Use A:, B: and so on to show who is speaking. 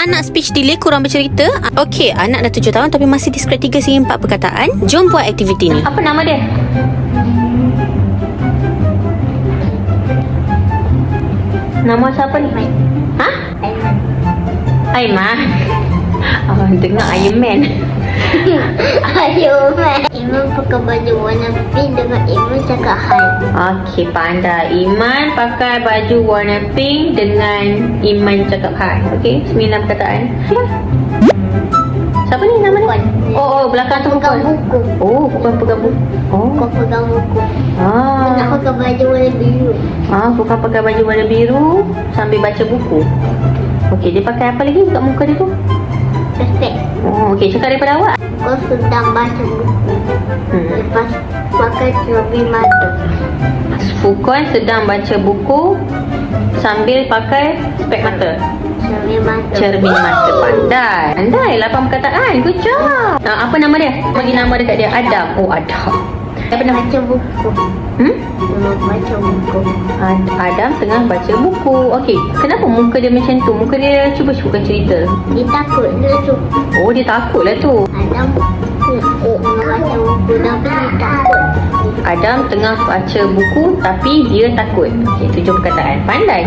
A: anak speech delay kurang bercerita? Okey, anak dah 7 tahun tapi masih diskrip 3 hingga 4 perkataan. Jom buat aktiviti ni. Apa nama dia? Nama siapa ni? Ha? Aiman. Abang dengar Iron Man.
B: Iron Man. Iman pakai baju warna pink dengan Iman cakap hai.
A: Okey, pandai. Iman pakai baju warna pink dengan Iman cakap hai. Okey, 9 perkataan. Siapa ni nama dia? Oh, belakang tu
B: Pegang
A: buku.
B: buku.
A: Oh, bukan pegang buku. Oh.
B: Kau pegang buku.
A: Ah.
B: Nak pakai baju warna biru.
A: Bukan pakai baju warna biru sambil baca buku. Okey, dia pakai apa lagi kat muka dia tu?
B: Respect.
A: Oh, okey, cakap daripada awak.
B: Kau sedang baca buku. Lepas pakai cermin mata.
A: Fukon sedang baca buku sambil pakai spek mata.
B: Cermin mata.
A: Cermin mata. Pandai 8 perkataan. Good job. Apa nama dia? Bagi nama dekat dia. Adam. Oh, Adam. Apa nama?
B: Baca buku. Baca buku.
A: Adam tengah baca buku. Okey, kenapa muka dia macam tu? Muka dia cuba cerita.
B: Dia takut dia tu.
A: Oh, dia takut lah tu.
B: Adam baca buku tapi dia takut.
A: Adam tengah baca buku tapi dia takut. Okey, 7 perkataan. Pandai.